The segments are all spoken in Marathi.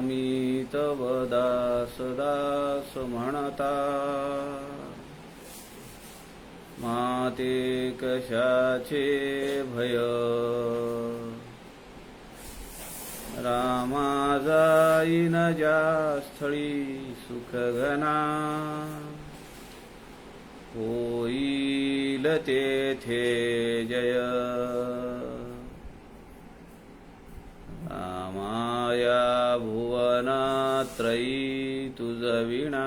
मी तव दास दास म्हणता, माते कशाचे भय. रामा जाईन ज्या स्थळी सुख घना, होईल तेथे जय. रामाया भुवनात्रयी तुझ विना,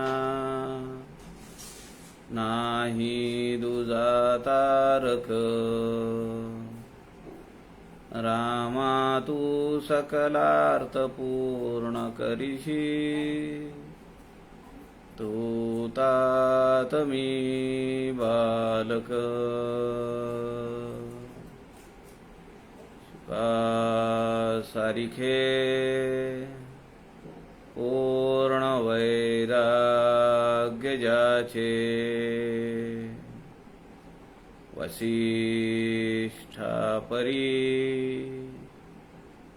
नाही दुजा तारक. रामा तू सकलार्थ पूर्ण करिशी, तू तात मी बालक. सारिखे पूर्ण वैराग्य ज्याचे, वसिष्ठा परी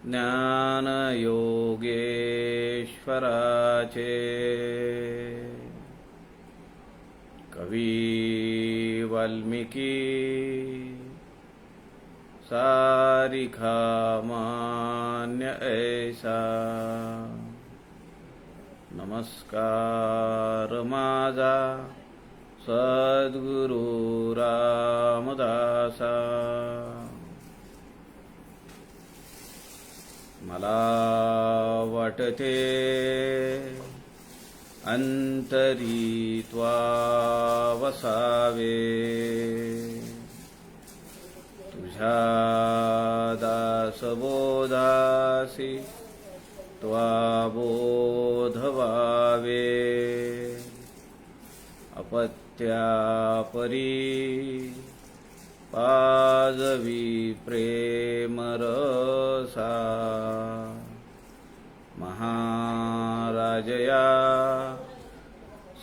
ज्ञान योगेश्वराचे. कवी वाल्मिकी सारिखा मान्य ऐसा. नमस्कार माझा सद्गुरु रामदासा. मला वाटते अंतरी त्वा वसावे, तुझ्या दासबोधासी त्वा बोध व्हावे. अपत्या परी पाजवी प्रेम रसा, महाराजया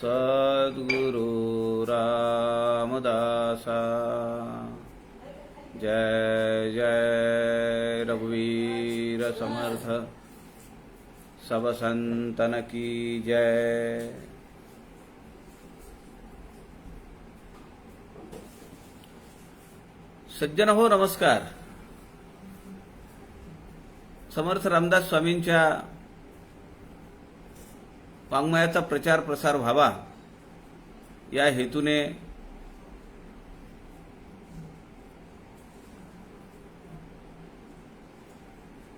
सद्गुरु रामदासा. जय जय रघुवीर समर्थ, सब संतन की जय. सज्जन हो, नमस्कार. समर्थ रामदास स्वामींच्या वाङ्मयाचा प्रचार प्रसार व्हावा या हेतूने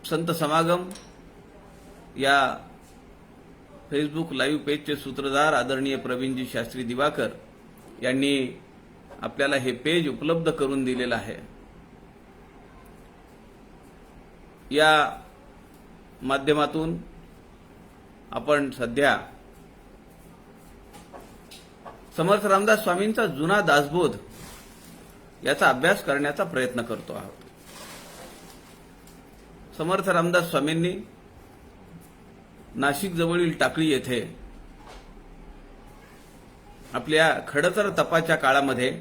संत समागम या फेसबुक लाईव्ह पेजचे सूत्रधार आदरणीय प्रवीणजी शास्त्री दिवाकर यांनी आपल्याला हे पेज उपलब्ध करून दिलेलं आहे. या माध्यमातून आपण सध्या समर्थ रामदास स्वामींचा जुना दासबोध याचा अभ्यास करण्याचा प्रयत्न करतो आहोत. समर्थ रामदास स्वामींनी नाशिक जवळील टाकळी येथे आपल्या खडतर तपाच्या काळामध्ये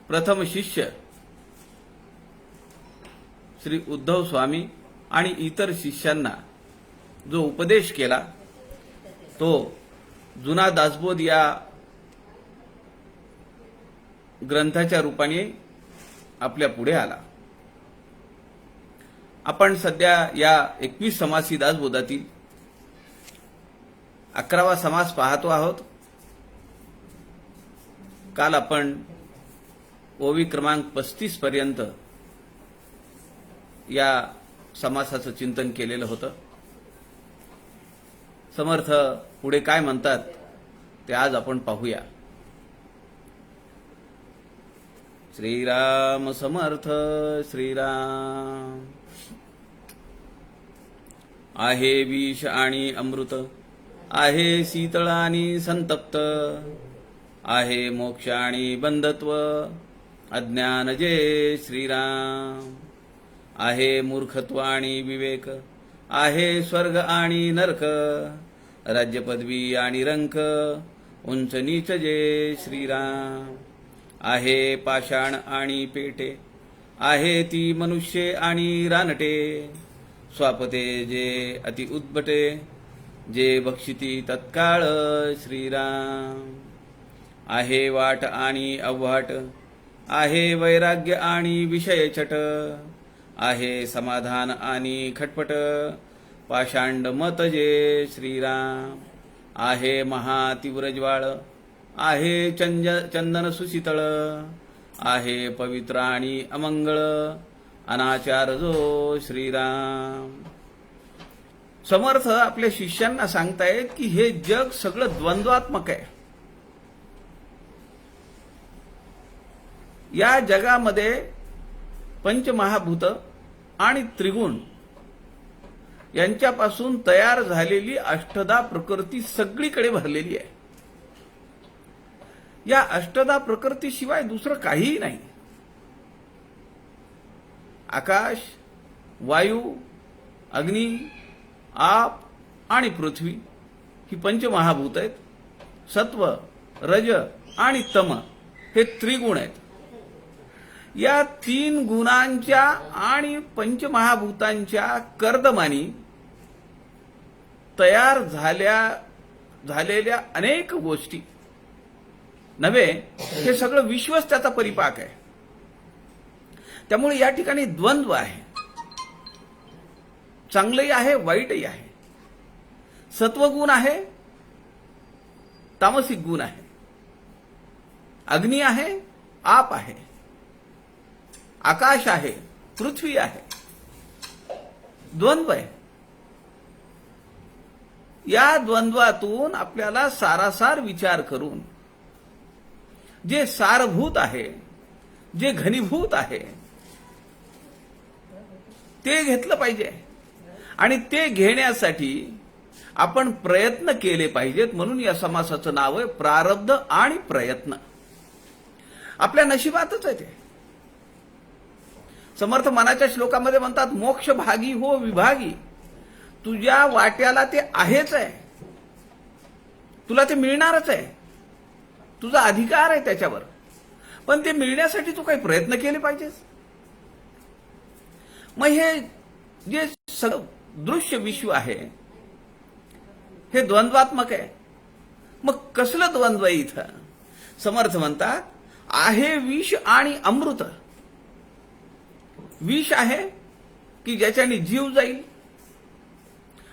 प्रथम शिष्य श्री उद्धव स्वामी आणि इतर शिष्यांना जो उपदेश केला तो जुना दासबोध या ग्रंथाच्या रूपाने आपल्या पुढे आला. आपण सध्या या 21 समासी दासबोधातील 11वा समास पाहतो आहोत. काल आपण ओवी क्रमांक 35 पर्यंत या समासाचं चिंतन केलेलं होतं. समर्थ पुढे काय म्हणतात ते आज आपण पाहूया. श्रीराम समर्थ. श्रीराम. आहे विष आणि अमृत, आहे शीतळ आणि संतप्त, आहे मोक्ष आणि बंधत्व, अज्ञान जे श्रीराम. आहे मूर्खत्व आणि विवेक, आहे स्वर्ग आणि नरक, राज्यपदवी आणि रंक, उंच नीच जे श्रीराम. आहे पाषाण आणि पेटे, आहे ती मनुष्ये आणि रानटे, स्वापते जे अति उद्भटे, जे बक्षिती तत्काळ श्रीराम. आहे वाट आणि अव्वाट, आहे वैराग्य आणि विषय छट, आहे समाधान आणि खटपट, पाषांड मत जे श्रीराम. आहे महातीव्र ज्वाळ, आहे चंदन सुशीतळ, आहे पवित्र आणि अमंगळ, अनाचार जो श्रीराम. समर्थ आपल्या शिष्यांना सांगतायत की हे जग सगळं द्वंद्वात्मक आहे. या जगामध्ये पंचमहाभूत आणि त्रिगुण यांच्यापासून तयार झालेली अष्टधा प्रकृती सगळीकडे भरलेली आहे. या अष्टधा प्रकृतीशिवाय दुसरं काहीही नाही. आकाश, वायू, अग्नी, आप आणि पृथ्वी ही पंचमहाभूत आहेत. सत्व, रज आणि तम हे त्रिगुण आहेत. या तीन गुणांच्या आणि पंचमहाभूतांच्या कर्दमानी तयार झालेल्या अनेक गोष्टी नव्हे, हे सगळं विश्वच त्याचा परिपाक आहे. त्यामुळे या ठिकाणी द्वंद्व आहे. चांगलंही आहे, वाईटही आहे. सत्वगुण आहे, तामसिक गुण आहे. अग्नी आहे, आप आहे. आकाश आहे, पृथ्वी आहे. द्वंद्व आहे. या द्वंद्वातून आपल्याला सारासार विचार करून जे सारभूत आहे, जे घनीभूत आहे, ते घेतलं पाहिजे. आणि ते घेण्यासाठी आपण प्रयत्न केले पाहिजेत. म्हणून या समासाचं नाव आहे प्रारब्ध आणि प्रयत्न. आपल्या नशिबातच आहे ते. समर्थ मनाच्या श्लोकामध्ये म्हणतात, मोक्ष भागी हो विभागी. तुझ्या वाट्याला ते आहेच आहे, तुला ते मिळणारच आहे, तुझा अधिकार आहे त्याच्यावर. पण ते मिळण्यासाठी तू काही प्रयत्न केले पाहिजेस. मग हे जे सगळं दृश्य विश्व आहे हे द्वंद्वात्मक आहे. मग कसलं द्वंद्व आहे इथं? समर्थ म्हणतात, आहे विष आणि अमृत. विष आहे की ज्याच्याने जीव जाईल,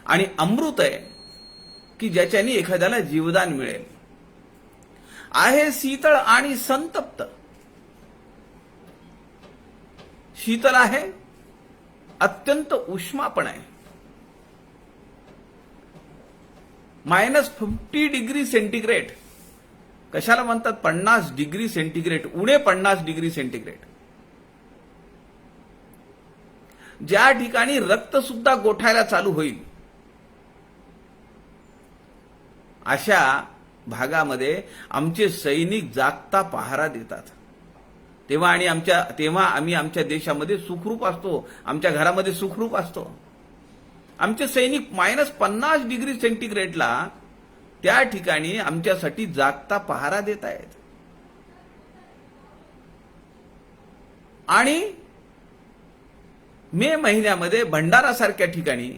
आणि अमृत आहे की ज्याच्याने एखाद्याला जीवदान मिळेल. आहे शीतळ आणि संतप्त. शीतल आहे, अत्यंत उष्मापण आहे. -50 डिग्री सेंटीग्रेड. कशाला म्हणतात? 50 डिग्री सेंटीग्रेड, उणे 50 डिग्री सेंटीग्रेड. ज्या ठिकाणी रक्त सुद्धा गोठायला चालू होईल अशा भागामध्ये आमचे सैनिक जागता पहारा देतात. तेव्हा आम्ही आमच्या देशामध्ये सुखरूप असतो, आमच्या घरामध्ये सुखरूप असतो. आमचे सैनिक -50 डिग्री सेंटीग्रेडला त्या ठिकाणी आमच्यासाठी जागता पहारा देत आहेत. आणि मे महिन्यामध्ये भंडारासारख्या ठिकाणी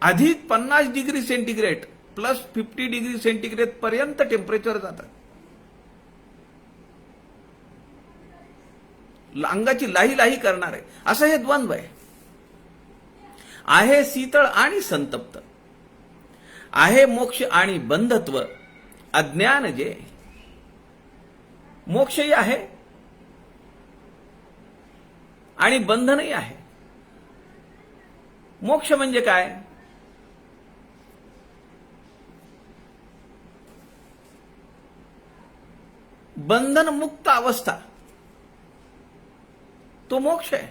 अधिक 50 डिग्री सेंटीग्रेड +50 डिग्री सेंटीग्रेड पर्यंत टेम्परेचर जातात. अंगाची लाही लाही करणार आहे. असं हे द्वंद्व आहे. आहे शीतळ आणि संतप्त. आहे मोक्ष आणि बंधत्व. अज्ञान जे. मोक्षही आहे आणि बंधनही आहे. मोक्ष म्हणजे काय? बंधन मुक्त अवस्था, तो मोक्ष आहे.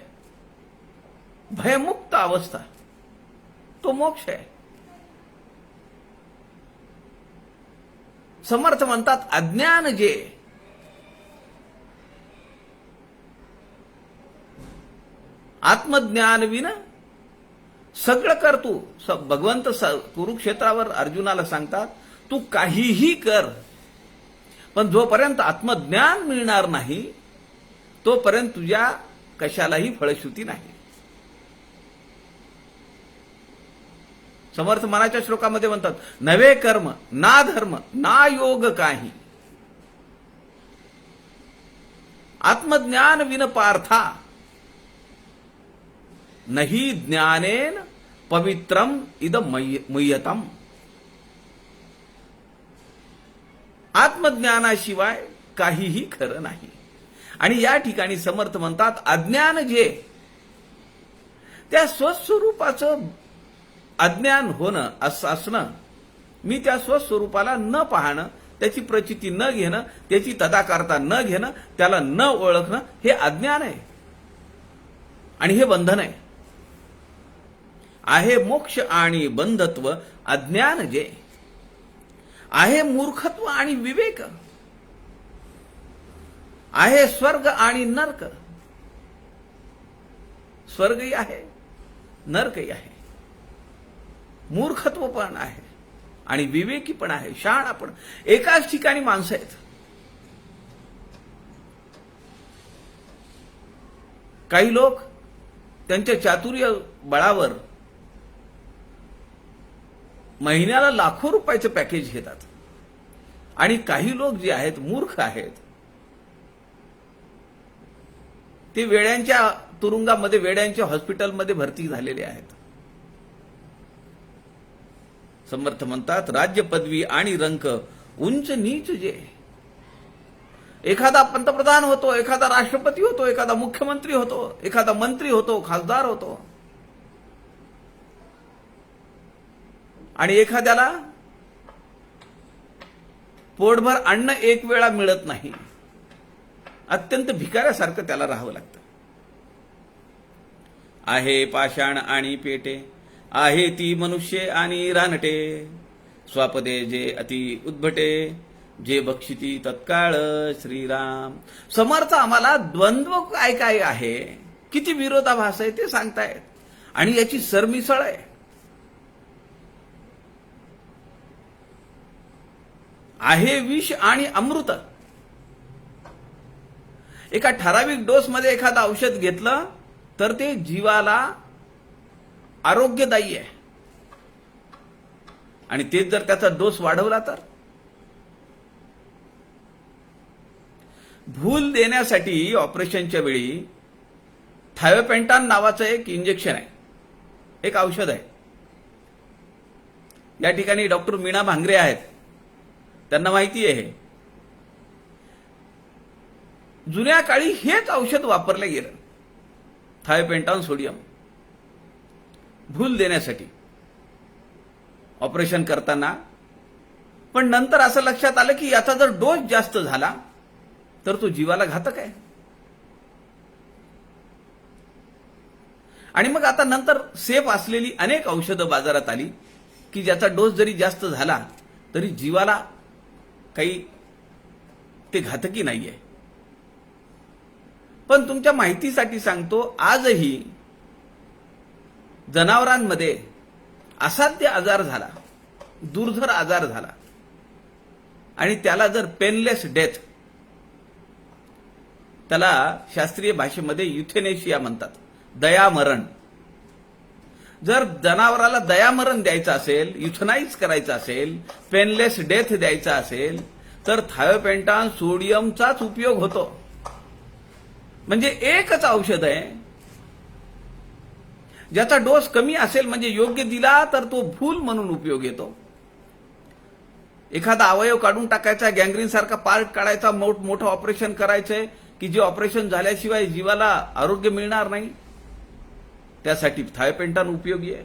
भयमुक्त अवस्था, तो मोक्ष आहे. समर्थ म्हणतात, अज्ञान जे. आत्मज्ञान विना सगळं कर तू. भगवंत कुरुक्षेत्रावर अर्जुनाला सांगतात, तू काहीही कर, पण जोपर्यंत आत्मज्ञान मिळणार नाही तोपर्यंत तुझ्या कशालाही फळश्रुती नाही. समर्थ मनाच्या श्लोकामध्ये म्हणतात, नवे कर्म ना धर्म ना योग काही, आत्मज्ञान विन पार्था, नहीं ज्ञानेन पवित्रम इद मुह्यतम. आत्मज्ञानाशिवाय काहीही खरं नाही. आणि या ठिकाणी समर्थ म्हणतात, अज्ञान जे त्या स्वस्वरूपाचं अज्ञान होणं असणं, मी त्या स्वस्वरूपाला न पाहणं, त्याची प्रचिती न घेणं, त्याची तदाकारता न घेणं, त्याला न ओळखणं, हे अज्ञान आहे आणि हे बंधन आहे. आहे मोक्ष आणि बंधत्व अज्ञान जे आहे, मूर्खत्व आणि विवेक आहे, स्वर्ग आणि नरक. स्वर्गही आहे, नरकही आहे, मूर्खत्व पण आहे आणि विवेकी पण आहे, शहाणा पण. एकाच ठिकाणी माणसं आहेत. काही लोक त्यांच्या चातुर्य बळावर महिन्याला लाखो रुपयाचं पॅकेज घेतात आणि काही लोक जे आहेत मूर्ख आहेत, ते वेड्यांच्या तुरुंगामध्ये, वेड्यांच्या हॉस्पिटलमध्ये भरती झालेले आहेत. समर्थ म्हणतात, राज्य पदवी आणि रंक उंच नीच जे, एखादा पंतप्रधान होतो, एखादा राष्ट्रपती होतो, एखादा मुख्यमंत्री होतो, एखादा मंत्री होतो, खासदार होतो, आणि एखाद्याला पोटभर अन्न एक वेळा मिळत नाही. अत्यंत भिकाऱ्यासारखं त्याला राहावं लागतं. आहे पाषाण आणि पेटे, आहे ती मनुष्य आणि रानटे, स्वापदे जे अति उद्भटे, जे बक्षिती तत्काळ श्रीराम. समर्थ आम्हाला द्वंद्व काय काय आहे, किती विरोधाभास आहे ते सांगतायत आणि याची सरमिसळ आहे. आहे विष आणि अमृत. एका ठराविक डोसमध्ये एखादं औषध घेतलं तर ते जीवाला आरोग्यदायी आहे आणि तेच जर त्याचा डोस वाढवला तर. भूल देण्यासाठी ऑपरेशनच्या वेळी थायोपेंटान नावाचं एक इंजेक्शन आहे, एक औषध आहे. या ठिकाणी डॉक्टर मीना भांगरे आहेत, त्यांना माहिती आहे. जुन्या काळी हेच औषध वापरलं गेलं, थायोपेंटान सोडियम, भूल देण्यासाठी ऑपरेशन करताना. पण नंतर असं लक्षात आलं की याचा जर डोस जास्त झाला तर तो जीवाला घातक आहे. आणि मग आता नंतर सेफ असलेली अनेक औषधं बाजारात आली की ज्याचा डोस जरी जास्त झाला तरी जीवाला काही ते घातकी नाहीये. पण तुमच्या माहितीसाठी सांगतो, आजही जनावरांमध्ये असाध्य आजार झाला, दुर्धर आजार झाला आणि त्याला जर पेनलेस डेथ, त्याला शास्त्रीय भाषेमध्ये युथेनेशिया म्हणतात, दयामरण. जर जनावराला दयामरण द्यायचं असेल, युथनाइज करायचं असेल, पेनलेस डेथ द्यायचा असेल तर थायोपेंटान सोडियमचाच उपयोग होतो. म्हणजे एकच औषध आहे ज्याचा डोस कमी असेल, म्हणजे योग्य दिला तर तो भूल म्हणून उपयोग येतो. एखादा अवयव काढून टाकायचा, गँग्रीन सारखा पार्ट काढायचा, मोठं ऑपरेशन करायचंय की जे ऑपरेशन झाल्याशिवाय जीवाला आरोग्य मिळणार नाही, त्यासाठी थायोपेंटान उपयोगी आहे.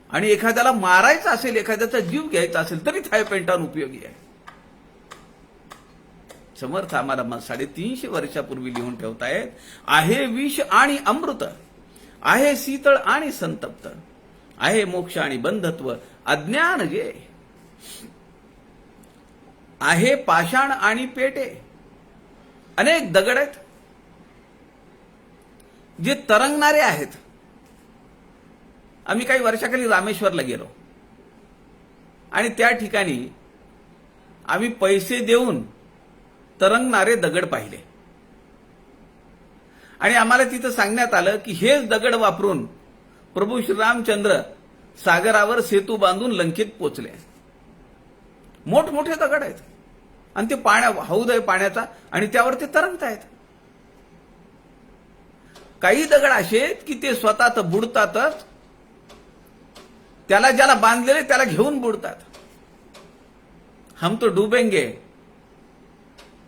आणि एखाद्याला मारायचं असेल, एखाद्याचा जीव घ्यायचा असेल तरी थायोपेंटान उपयोगी आहे. समर्थ आम्हाला 350 वर्षापूर्वी लिहून ठेवतायत, आहे विष आणि अमृत, आहे शीतळ आणि संतप्त, आहे मोक्ष आणि बंधत्व अज्ञान जे, आहे पाषाण आणि पेटे. अनेक दगड आहेत जे तरंगणारे आहेत. आम्ही काही वर्षाखाली रामेश्वरला गेलो आणि त्या ठिकाणी आम्ही पैसे देऊन तरंगणारे दगड पाहिले आणि आम्हाला तिथं सांगण्यात आलं की हेच दगड वापरून प्रभू श्रीरामचंद्र सागरावर सेतू बांधून लंकेत पोचले. मोठमोठे दगड आहेत आणि ते हौद आहे पाण्याचा आणि त्यावर ते तरंगतायत. काही दगड असे आहेत की ते स्वतः तर बुडतातच, त्याला ज्याला बांधलेले त्याला घेऊन बुडतात. हम तो डूबेंगे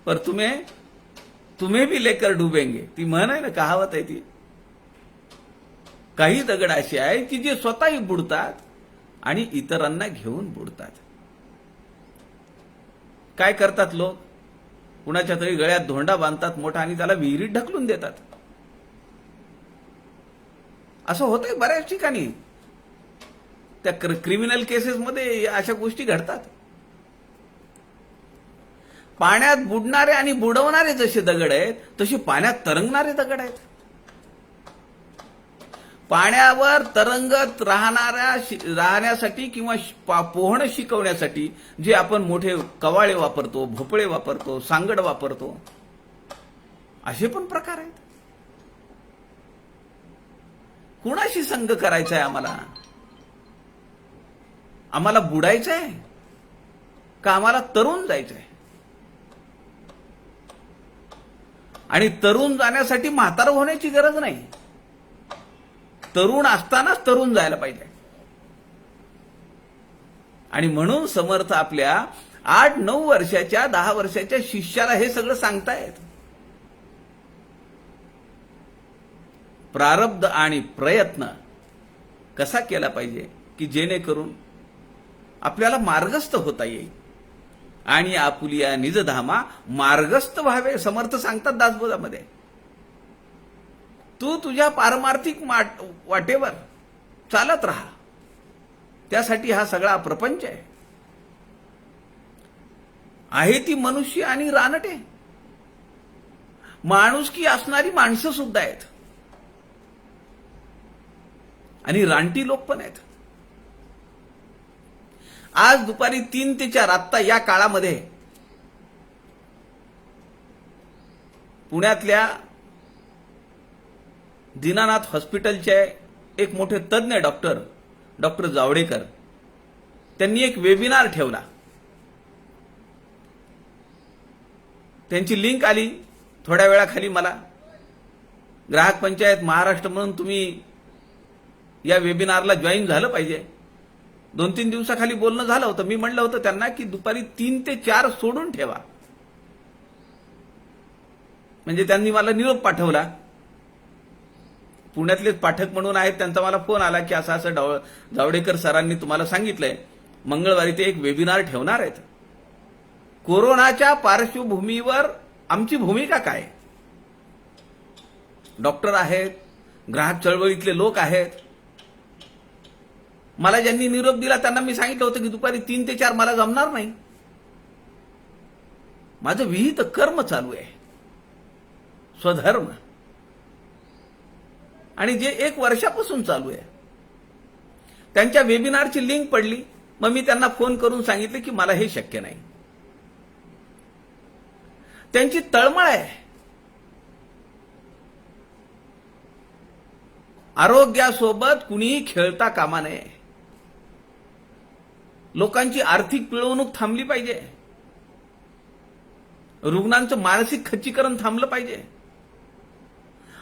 पर तुम्हें भी लेकर डूबेंगे, ती म्हण आहे ना, कहावत आहे ती. काही दगड असे आहेत की जे स्वतःही बुडतात आणि इतरांना घेऊन बुडतात. काय करतात लोक? कुणाच्या तरी गळ्यात धोंडा बांधतात मोठा आणि त्याला विहिरीत ढकलून देतात. असं होतंय बऱ्याच ठिकाणी. त्या क्रिमिनल केसेसमध्ये अशा गोष्टी घडतात. पाण्यात बुडणारे आणि बुडवणारे जसे दगड आहेत तसे पाण्यात तरंगणारे दगड आहेत. पाण्यावर तरंगत राहण्यासाठी किंवा पोहणं शिकवण्यासाठी जे आपण मोठे कवाळे वापरतो, भोपळे वापरतो, सांगड वापरतो, असे पण प्रकार आहेत. कुणाशी संग करायचा आहे आम्हाला? आम्हाला बुडायचं आहे का आम्हाला तरुण जायचं आहे? आणि तरुण जाण्यासाठी म्हातारं होण्याची गरज नाही. तरुण असतानाच तरुण जायला पाहिजे. आणि म्हणून समर्थ आपल्या 8-9 वर्षाच्या 10 वर्षाच्या शिष्याला हे सगळं सांगतायत. प्रारब्ध आणि प्रयत्न कसा केला पाहिजे की जेणेकरून आपल्याला मार्गस्थ होता येईल आणि आपुलिया निजधामा मार्गस्थ व्हावे. समर्थ सांगतात दासबोधामध्ये, तू तुझ्या पारमार्थिक वाटेवर चालत राहा. त्यासाठी हा सगळा प्रपंच आहे ती मनुष्य आणि रानटे. माणुसकी असणारी माणसं सुद्धा आहेत आणि रानटी लोक पण आहेत. आज दुपारी 3 ते 4 आत्ता या काळामध्ये पुण्यातल्या दीनानाथ हॉस्पिटलचे एक मोठे तज्ञ डॉक्टर जावडेकर, त्यांनी एक वेबिनार ठेवला. त्यांची लिंक आली थोड्या वेळाखाली मला. ग्राहक पंचायत महाराष्ट्र म्हणून तुम्ही या वेबिनारला जॉईन झालं पाहिजे. 2-3 दिवसाखाली बोलणं झालं होतं. मी म्हणलं होतं त्यांना की दुपारी 3 ते 4 सोडून ठेवा. म्हणजे त्यांनी मला निरोप पाठवला. पुण्यातलेच पाठक म्हणून आहेत, त्यांचा मला फोन आला की असं असं जावडेकर सरांनी तुम्हाला सांगितलंय मंगळवारी ते एक वेबिनार ठेवणार आहेत. कोरोनाच्या पार्श्वभूमीवर आमची भूमिका काय? डॉक्टर आहेत, ग्राहक चळवळीतले लोक आहेत. मला ज्यांनी निरोप दिला त्यांना मी सांगितलं होतं की दुपारी 3 ते 4 मला जमणार नाही. माझं विहित कर्म चालू आहे, स्वधर्म, आणि जे 1 वर्षापासून चालू आहे. त्यांच्या वेबिनारची लिंक पडली. मग मी त्यांना फोन करून सांगितले की मला हे शक्य नाही. त्यांची तळमळ आहे. आरोग्यासोबत कुणीही खेळता कामा नये. लोकांची आर्थिक पिळवणूक थांबली पाहिजे. रुग्णांचं मानसिक खच्चीकरण थांबलं पाहिजे.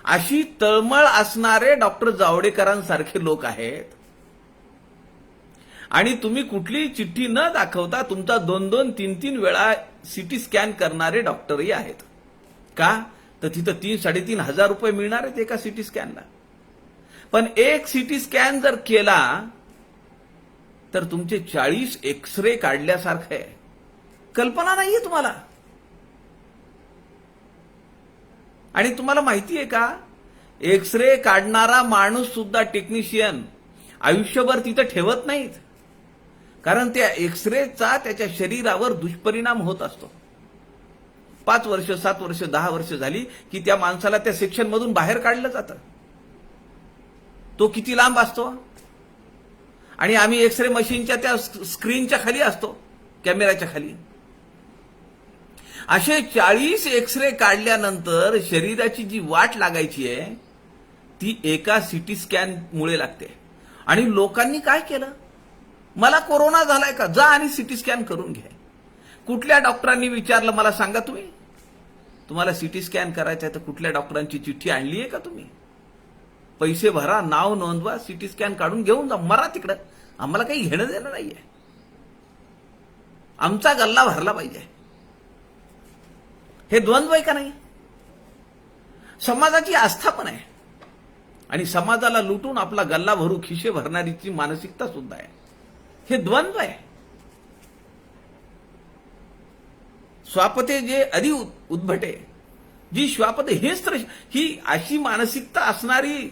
अशी तळमळ असणारे डॉक्टर जावडेकरांसारखे लोक आहेत. आणि तुम्ही कुठलीही चिठ्ठी न दाखवता तुमचा 2-2, 3-3 वेळा सिटी स्कॅन करणारे डॉक्टरही आहेत. का? तर तिथं 3-3.5 हजार रुपये मिळणार आहेत एका सिटी स्कॅनला. पण एक सिटी स्कॅन जर केला तर तुमचे 40 एक्सरे काढल्यासारखं आहे. कल्पना नाहीये तुम्हाला. आणि तुम्हाला माहिती आहे का, एक्सरे काढणारा माणूस सुद्धा टेक्निशियन आयुष्यभर तिथं ठेवत नाहीत. कारण त्या एक्सरेचा त्याच्या शरीरावर दुष्परिणाम होत असतो. 5 वर्ष, 7 वर्ष, 10 वर्ष झाली की त्या माणसाला त्या सेक्शनमधून बाहेर काढलं जातं. तो किती लांब असतो. आणि आम्ही एक्सरे मशीनच्या त्या स्क्रीनच्या खाली असतो, कॅमेऱ्याच्या खाली. असे 40 एक्सरे काढल्यानंतर शरीराची जी वाट लागायची आहे ती एका सिटी स्कॅन मुळे लागते. आणि लोकांनी काय केलं, मला कोरोना झालाय का, जा आणि सिटी स्कॅन करून घ्या. कुठल्या डॉक्टरांनी विचारलं, मला सांगा तुम्ही, तुम्हाला सिटी स्कॅन करायचं आहे तर कुठल्या डॉक्टरांची चिठ्ठी आणली आहे का तुम्ही? पैसे भरा, नाव नोंदवा, सिटी स्कॅन काढून घेऊन जा, मरा तिकडं, आम्हाला काही घेणं देणं नाहीये. आमचा गल्ला भरला पाहिजे. हे द्वंद्व आहे का नाही? समाजाची आस्था पण आहे आणि समाजाला लुटून आपला गल्ला भरू खिशे भरणारीची मानसिकता सुद्धा आहे. हे द्वंद्व आहे. स्वापते जे अधि उद्भटे, जी श्वापते हेच तर, ही अशी मानसिकता असणारी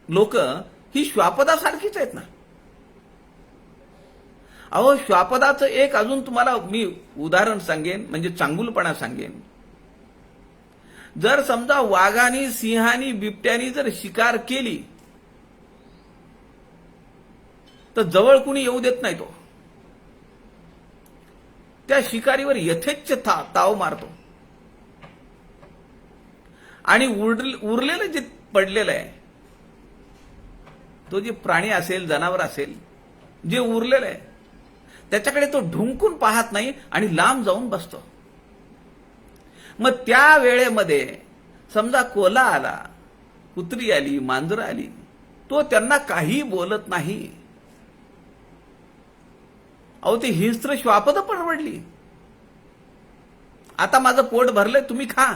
लोक ही श्वापदासारखीच आहेत ना. अहो, श्वापदाचं एक अजून तुम्हाला मी उदाहरण सांगेन, म्हणजे चांगुलपणा सांगेन. जर समजा वाघानी, सिंहानी, बिबट्यानी जर शिकार केली तर जवळ कुणी येऊ देत नाही. तो त्या शिकारीवर यथेच्छ ताव मारतो आणि उरलेलं जे पडलेलं आहे, तो जे प्राणी असेल, जनावर असेल, जे उरलेलं आहे त्याच्याकडे तो ढुंकून पाहत नाही आणि लांब जाऊन बसतो. मग त्या वेळेमध्ये समजा कोल्हा आला, कुत्री आली, मांजरं आली, तो त्यांना काही बोलत नाही. अहो, ते हिंस्त्र श्वापद परवडली. आता माझं पोट भरलंय, तुम्ही खा.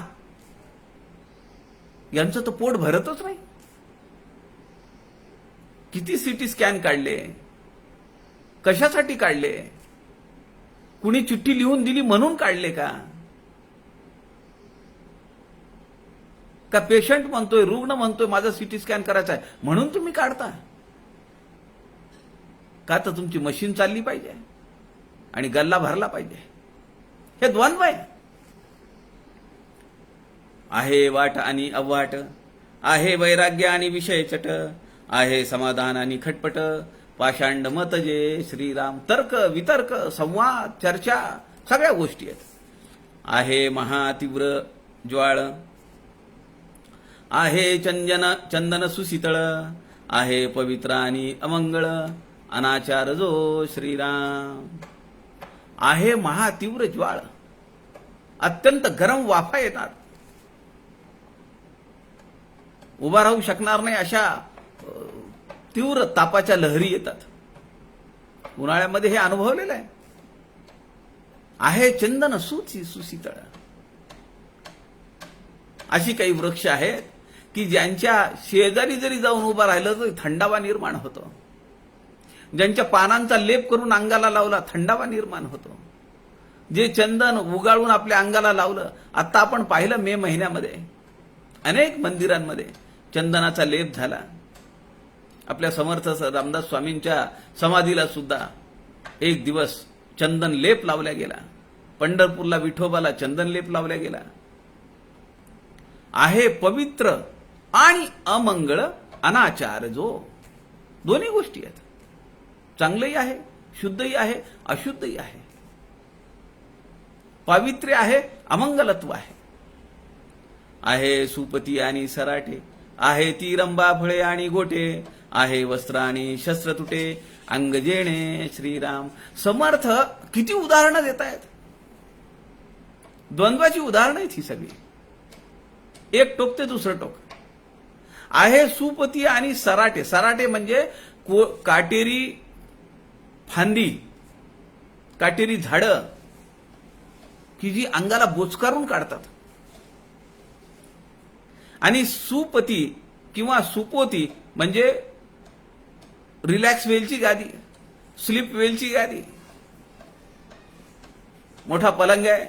यांचं तर पोट भरतच नाही. किती सिटी स्कॅन काढले, कशासाठी काढले, कुणी चिठ्ठी लिहून दिली म्हणून काढले का पेशंट म्हणतोय, रुग्ण म्हणतोय माझा सिटी स्कॅन करायचा आहे म्हणून तुम्ही काढता का? तर तुमची मशीन चालली पाहिजे आणि गल्ला भरला पाहिजे. हे द्वंद्व आहे. आहे वाट आणि अव्वाट, आहे वैराग्य आणि विषय चट, आहे समाधान आणि खटपट, पाषांड मत जे श्रीराम. तर्क, वितर्क, संवाद, चर्चा, सगळ्या गोष्टी आहेत. आहे महातीव्र ज्वाळ, आहे चंदन सुशीतळ, आहे पवित्र आणि अमंगळ, अनाचार जो श्रीराम. आहे महातीव्र ज्वाळ, अत्यंत गरम वाफा येतात, उभा राहू शकणार नाही अशा तीव्र तापाच्या लहरी येतात. उन्हाळ्यामध्ये हे अनुभवलेलं आहे. आहे चंदन सुशीतळ. अशी काही वृक्ष आहेत की ज्यांच्या शेजारी जरी जाऊन उभा राहिलं तरी थंडावा निर्माण होतो. ज्यांच्या पानांचा लेप करून अंगाला लावला थंडावा निर्माण होतो. जे चंदन उगाळून आपल्या अंगाला लावलं, आता आपण पाहिलं मे महिन्यामध्ये अनेक मंदिरांमध्ये चंदनाचा लेप झाला. आपल्या समर्थ रामदास स्वामींच्या समाधीला सुद्धा एक दिवस चंदन लेप लावला गेला. पंढरपूरला विठोबाला चंदन लेप लावला गेला. आहे पवित्र आणि अमंगळ, अनाचार जो. दोन्ही गोष्टी आहेत. चांगलंही आहे, शुद्धही आहे, अशुद्धही आहे. पावित्र्य आहे, अमंगलत्व आहे. आहे सुपती आणि सराटे, आहे ती रंबा फळे आणि गोटे, आहे वस्त्र आणि शस्त्र तुटे, अंग जेणे श्रीराम. समर्थ किती उदाहरणं देत आहेत. द्वंद्वाची उदाहरणं आहेत ही सगळी. एक टोक ते दुसरं टोक. आहे सुपती आणि सराटे. सराटे म्हणजे काटेरी फांदी, काटेरी झाडं की जी अंगाला बोचकारून काढतात. आणि सुपती किंवा सुपोती म्हणजे रिलॅक्स वेलची गादी, स्लीप वेलची गादी. मोठा पलंग आहे,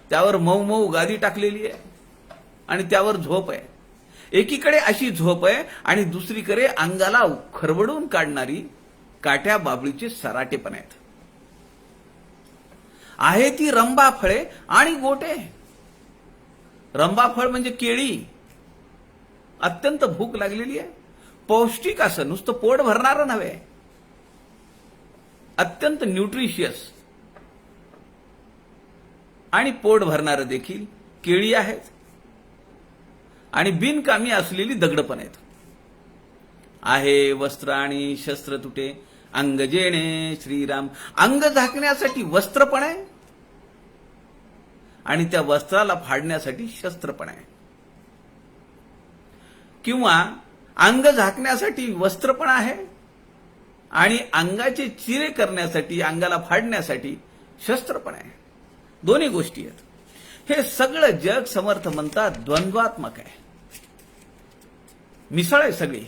त्यावर मऊ मऊ गादी टाकलेली आहे आणि त्यावर झोप आहे. एकीकडे अशी झोप आहे आणि दुसरीकडे अंगाला खरवडून काढणारी काट्या बाबळीचे सराटे पण आहेत. आहे ती रंबा फळे आणि गोटे. रंबा फळ म्हणजे केळी. अत्यंत भूक लागलेली आहे, पौष्टिक असं, नुसतं पोट भरणारं नव्हे, अत्यंत न्यूट्रिशियस. आणि पोट भरणारं देखील केळी आहेत आणि बिनकामी असलेली दगड पण आहेत. आहे वस्त्र आणि शस्त्र तुटे अंग जेणे श्रीराम. अंग झाकण्यासाठी वस्त्र पण आहे आणि त्या वस्त्राला फाडण्यासाठी शस्त्र पण आहे. किंवा अंग झाकण्यासाठी वस्त्र पण आहे आणि अंगाचे चिरे करण्यासाठी, अंगाला फाडण्यासाठी शस्त्र पण आहे. दोन्ही गोष्टी आहेत. हे सगळं जग समर्थ म्हणतात द्वंद्वात्मक आहे, मिसळ आहे सगळी.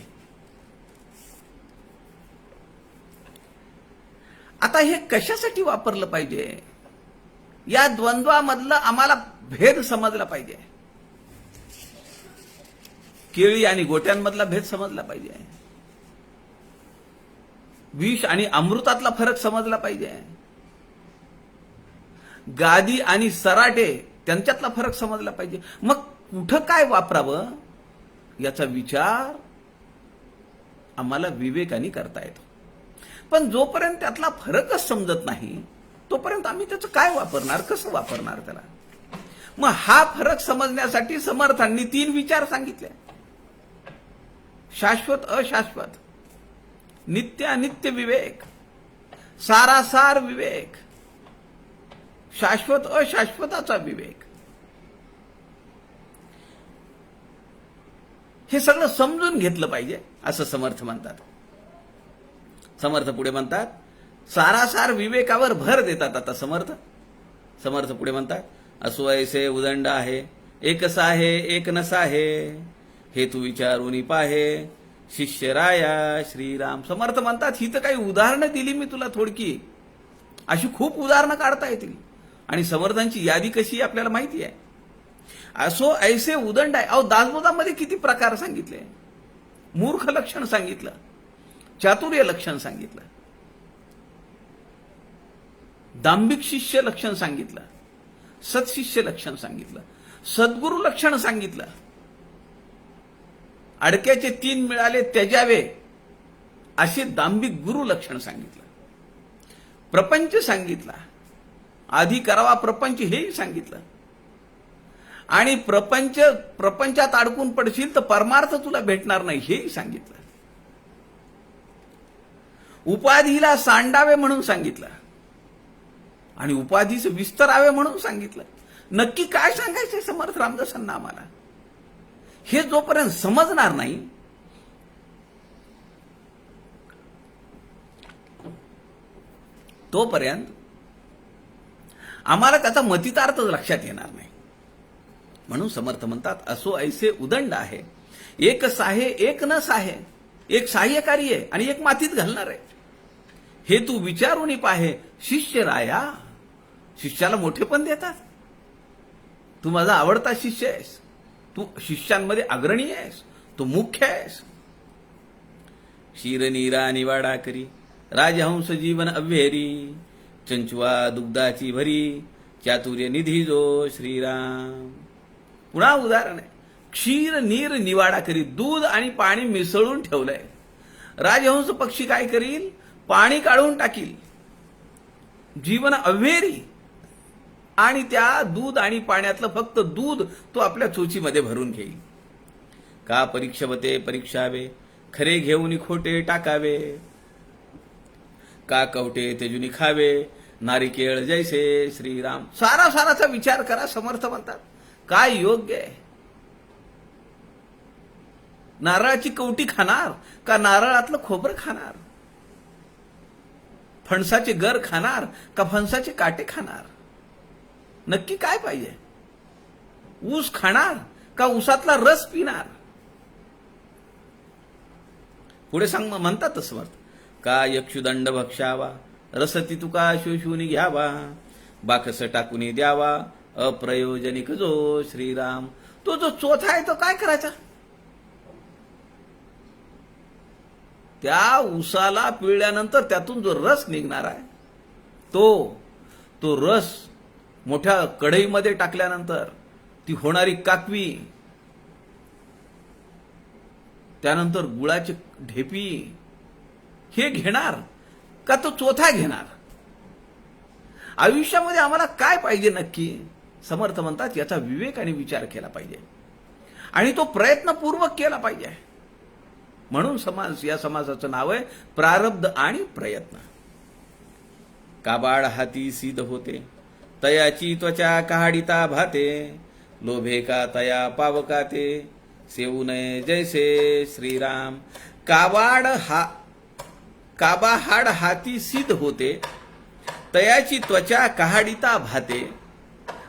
आता हे कशासाठी वापरलं पाहिजे? या द्वंद्वामधलं आम्हाला भेद समजला पाहिजे. केळी आणि गोट्यांमधला भेद समजला पाहिजे. विष आणि अमृतातला फरक समजला पाहिजे. गादी आणि सराटे त्यांच्यातला फरक समजला पाहिजे. मग कुठं काय वापरावं याचा विचार आम्हाला विवेकाने करता येतो. पण जोपर्यंत त्यातला फरकच समजत नाही तोपर्यंत आम्ही त्याचं काय वापरणार, कसं वापरणार त्याला? मग हा फरक समजण्यासाठी समर्थांनी 3 विचार सांगितले: शाश्वत अशाश्वत, नित्य अनित्य विवेक, सारासार विवेक, शाश्वत अशाश्वताचा विवेक. हे सगळं समजून घेतलं पाहिजे असं समर्थ म्हणतात. समर्थ पुढे म्हणतात सारासार विवेकावर भर देतात. आता समर्थ पुढे म्हणतात असो ऐसे उदंड आहे, एक असा आहे एक नसा आहे, हे तू विचारून पाहे शिष्य राया श्रीराम. समर्थ म्हणतात ही तर काही उदाहरणं दिली मी तुला थोडकी, अशी खूप उदाहरणं काढता येतील. आणि समर्थांची यादी कशी आपल्याला माहिती आहे. असो ऐसे उदंड आहे. अहो दासबोधामध्ये किती प्रकार सांगितले. मूर्ख लक्षण सांगितलं, चातुर्य लक्षण सांगितलं, दांभिक शिष्य लक्षण सांगितलं, सत्शिष्य लक्षण सांगितलं, सद्गुरु लक्षण सांगितलं, अडक्याचे 3 मिळाले त्याजावे असे दांभिक गुरु लक्षण सांगितलं, प्रपंच सांगितला, आधी करावा प्रपंच हेही सांगितलं, आणि प्रपंचात अडकून पडशील तर परमार्थ तुला भेटणार नाही हेही सांगितलं. उपाधीला सांडावे म्हणून सांगितलं आणि उपाधीचे विस्तरावे म्हणून सांगितलं. नक्की काय सांगायचंय समर्थ रामदासांना आम्हाला हे जोपर्यंत समजणार नाही तोपर्यंत आम्हाला त्याचा मतितार्थ लक्षात येणार नाही. म्हणून समर्थ म्हणतात असो ऐसे उदंड आहे, एक साहे एक न साहे. एक सहाय्यकारी आहे आणि एक मातीत घालणार आहे. हे तू विचारून पाहे शिष्य राया. शिष्याला मोठेपण देतात. तू माझा आवडता शिष्य आहेस, तू शिष्यांमध्ये अग्रणी आहेस, तू मुख्य आहेस. क्षीरनीरा निवाडा करी राजहंस जीवन अव्हेरी, चंचुआ दुग्धाची भरी चातुर्य निधी जो श्रीराम. पुन्हा उदाहरण आहे. क्षीर नीर निवाडा करी, दूध आणि पाणी मिसळून ठेवलंय. राजहंस पक्षी काय करील, पाणी काढून टाकील, जीवन अव्हेरी, आणि त्या दूध आणि पाण्यातलं फक्त दूध तो आपल्या चोचीमध्ये भरून घेईल. का परीक्षवते परीक्षावे, खरे घेऊन खोटे टाकावे, का कवटे तेजुनी खावे, नारिकेळ जैसे श्रीराम. साराचा विचार करा. समर्थ म्हणतात काय योग्य आहे. नारळाची कवटी खाणार का नारळातलं खोबरं खाणार? फणसाचे गर खाणार का फणसाचे काटे खाणार? नक्की काय पाहिजे? ऊस खाणार का ऊसातला रस पिणार? पुढे म्हणतात समर्थ का यक्षुदंड भक्षावा, रसती तुका शोषून घ्यावा, बाकस टाकून द्यावा, अप्रयोजनिक जो श्रीराम. तो जो चोथा आहे तो काय करायचा? त्या ऊसाला पिळल्यानंतर त्यातून जो रस निघणार आहे तो रस मोठ्या कढईमध्ये टाकल्यानंतर ती होणारी काकवी, त्यानंतर गुळाची ढेपी, हे घेणार का तो चोथा घेणार? आयुष्यामध्ये आम्हाला काय पाहिजे नक्की? समर्थ म्हणतात याचा विवेक आणि विचार केला पाहिजे आणि तो प्रयत्नपूर्वक केला पाहिजे. म्हणून या समाजाचं नाव आहे प्रारब्ध आणि प्रयत्न. काबाड हाती सिद्ध होते, तयाची त्वचा कहाडिता भाते, लोभे का तया पावका ते, सेवू नये जैसे श्रीराम. काबाहाड हाती सिद्ध होते, तयाची त्वचा कहाडिता भाते,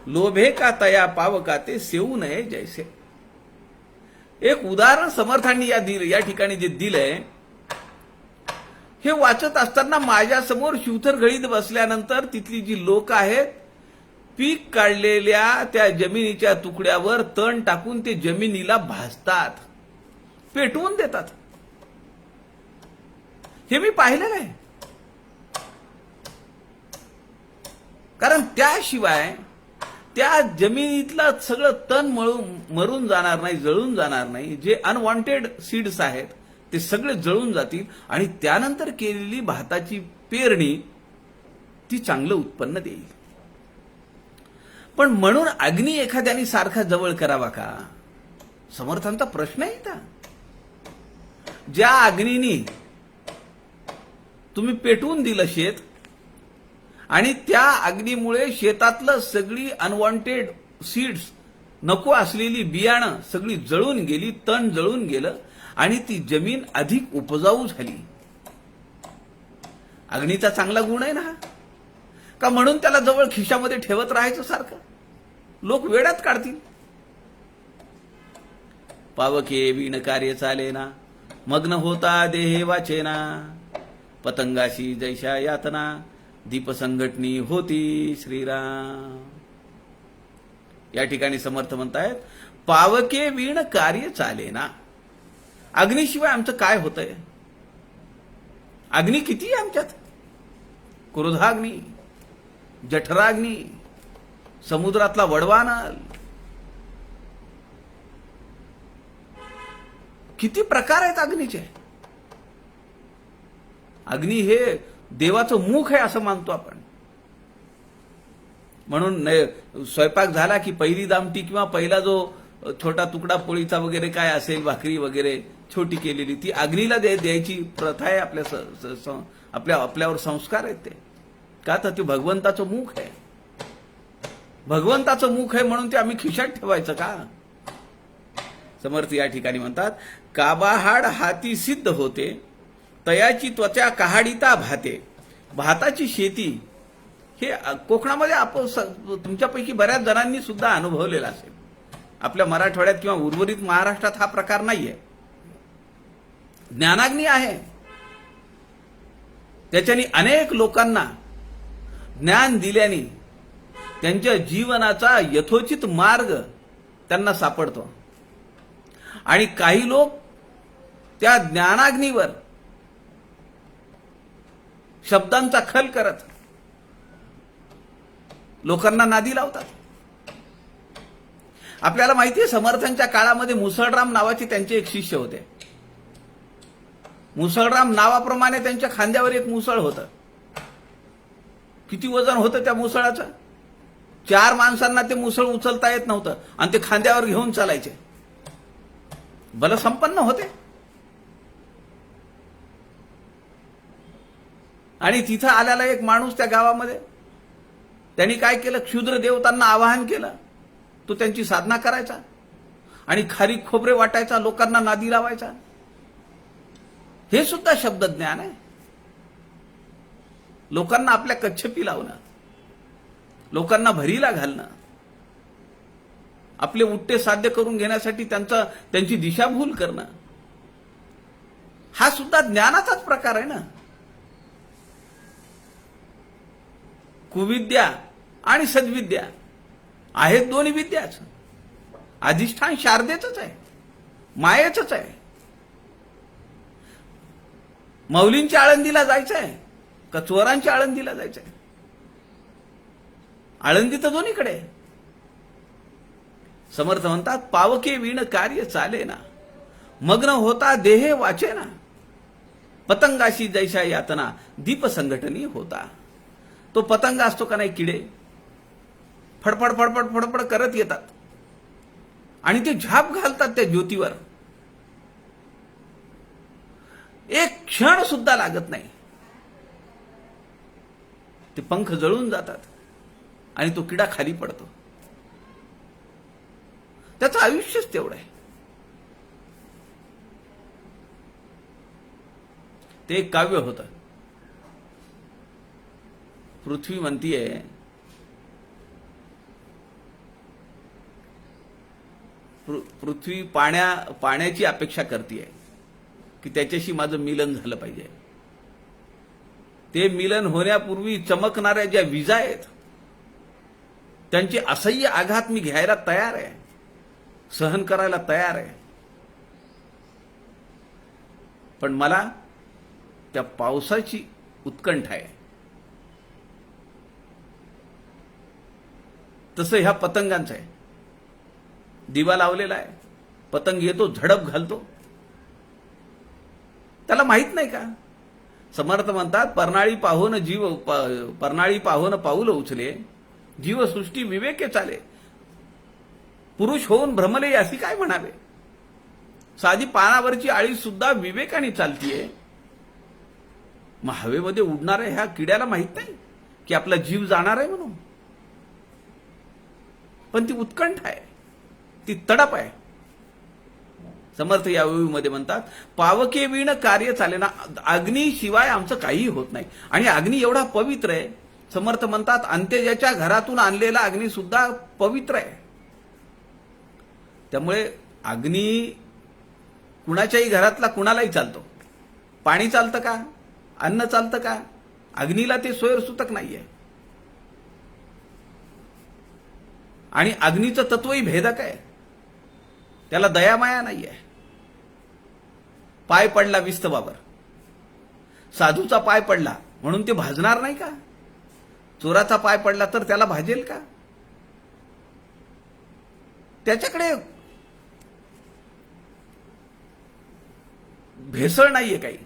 लोभे का तया पावका ते, सेवू नये जैसे. एक उदाहरण समर्थांनी या ठिकाणी जे दिलंय हे वाचत असताना माझ्यासमोर शिवथर गळीत बसल्यानंतर तिथली जी लोक आहेत पीक काढलेल्या त्या जमिनीच्या तुकड्यावर तण टाकून ते जमिनीला भाजतात, पेटवून देतात. हे मी पाहिलेलं आहे. कारण त्याशिवाय त्या जमिनीतलं सगळं तण मरून जाणार नाही, जळून जाणार नाही. जे अनवॉन्टेड सीड्स आहेत ते सगळे जळून जातील आणि त्यानंतर केलेली भाताची पेरणी ती चांगलं उत्पन्न देईल. पण म्हणून अग्नी एखाद्याने सारखा जवळ करावा का? समर्थांचा प्रश्न आहे का? ज्या अग्नीनी तुम्ही पेटवून दिलं शेत आणि त्या अग्नीमुळे शेतातलं सगळी अनवॉन्टेड सीड्स, नको असलेली बियाणं सगळी जळून गेली, तण जळून गेलं आणि ती जमीन अधिक उपजाऊ झाली. अग्नीचा चांगला गुण आहे ना का? म्हणून त्याला जवळ खिशामध्ये ठेवत राहायचं सारखं? लोक वेड्यात काढतील. पावके वीण कार्य चालेना, मग्न होता देहे वाचेना, पतंगाशी जैशा यातना, दीप संघटनी होती श्रीराम. या ठिकाणी समर्थ म्हणतायत पावके वीण कार्य चालेना. अग्नीशिवाय आमचं काय होतंय? अग्नी किती आहे आमच्यात? क्रोधाग्नी, जठराग्नी, समुद्रातला वडवानल, किती प्रकार आहेत अग्नीचे. अग्नी हे देवाचं मुख आहे असं मानतो आपण. म्हणून स्वयंपाक झाला की पहिली दामटी किंवा पहिला जो छोटा तुकडा पोळीचा वगैरे काय असेल, भाकरी वगैरे छोटी केलेली, ती अग्नीला द्यायची प्रथा आहे. आपल्यावर संस्कार आहेत ते. का तर ते भगवंताचं मुख आहे. भगवंताचं मुख आहे म्हणून ते आम्ही खिशात ठेवायचं का? समर्थ या ठिकाणी म्हणतात काबाहाड हाती सिद्ध होते, तयाची त्वचा कहाडिता भाते. भाताची शेती हे कोकणामध्ये तुमच्यापैकी बऱ्याच जणांनी सुद्धा अनुभवलेला असेल. आपल्या मराठवाड्यात किंवा उर्वरित महाराष्ट्रात हा प्रकार नाहीये. ज्ञानाग्नी आहे. त्याच्यानी अनेक लोकांना ज्ञान दिल्याने त्यांच्या जीवनाचा यथोचित मार्ग त्यांना सापडतो. आणि काही लोक त्या ज्ञानाग्नीवर शब्दांचा खल करत लोकांना नादी लावतात. आपल्याला माहिती आहे समर्थांच्या काळामध्ये मुसळराम नावाचे त्यांचे एक शिष्य होते. मुसळराम नावाप्रमाणे त्यांच्या खांद्यावर एक मुसळ होतं. किती वजन होतं त्या मुसळाचं? 4 माणसांना ते मुसळ उचलता येत नव्हतं आणि ते खांद्यावर घेऊन चालायचे. बलसंपन्न होते. आणि तिथं आलेला एक माणूस त्या गावामध्ये, त्यांनी काय केलं? क्षुद्र देवतांना आवाहन केलं. तो त्यांची साधना करायचा आणि खारीक खोबरे वाटायचा, लोकांना नादी लावायचा. हे सुद्धा शब्दज्ञान आहे. लोकांना आपल्या कच्छपी लावणं, लोकांना भरीला घालणं, आपले उट्टे साध्य करून घेण्यासाठी त्यांची दिशाभूल करणं, हा सुद्धा ज्ञानाचाच प्रकार आहे ना. कुविद्या आणि सद्विद्या आहेत दोन्ही विद्याच. अधिष्ठान शारदेचंच आहे, मायेचंच आहे. मौलींच्या आळंदीला जायचंय का चोरांच्या आळंदीला जायचंय? आळंदी तर दोन्हीकडे. समर्थ म्हणतात पावके वीण कार्य चालेना, मग्न होता देहे वाचेना, पतंगाशी जैशा यातना, दीप संघटनी होता. तो पतंग असतो का नाही, किडे, फडफड फडफड फडफड करत येतात आणि ते झाप घालतात त्या ज्योतीवर. एक क्षण सुद्धा लागत नाही, ते पंख जळून जातात आणि तो किडा खाली पडतो. त्याचं आयुष्यच तेवढं आहे. ते एक काव्य होतं. पृथ्वी म्हणतीये, पृथ्वी पाण्याची अपेक्षा करतीये की त्याच्याशी माझं मिलन झालं पाहिजे. ते मिलन होण्यापूर्वी चमकणाऱ्या ज्या विजा आहेत त्यांचे असह्य आघात मी घ्यायला तयार आहे, सहन करायला तयार आहे. पण मला त्या पावसाची उत्कंठा आहे. तसं ह्या पतंगांचं आहे. दिवा लावलेला आहे, पतंग येतो, झडप घालतो. त्याला माहित नाही का? समर्थ म्हणतात, परनाळी पाहोन पाऊल उचले, जीवसृष्टी विवेके चाले. पुरुष होऊन भ्रमले अशी काय म्हणावे. साधी पानावरची आळी सुद्धा विवेकाने चालतीये. मग हवेमध्ये उडणाऱ्या ह्या किड्याला माहित नाही की आपला जीव जाणार आहे म्हणून. पण ती उत्कंठ आहे, ती तडप आहे. समर्थ या ओळीमध्ये म्हणतात, पावके विण कार्य चालेना. अग्नीशिवाय आमचं काही होत नाही. आणि अग्नी एवढा पवित्र आहे. समर्थ म्हणतात, अंत्यजाच्या घरातून आणलेला अग्नी सुद्धा पवित्र आहे. त्यामुळे अग्नी कुणाच्याही घरातला कुणालाही चालतो. पाणी चालतं का? अन्न चालतं का? अग्नीला ते सोयरसूतक नाहीये. आणि अग्नीचं तत्वही भेदक आहे. त्याला दयामाया नाहीये. पाय पडला विस्तवावर, साधूचा पाय पडला म्हणून ते भाजणार नाही का? चोराचा पाय पडला तर त्याला भाजेल का? त्याच्याकडे भेसळ नाहीये काही.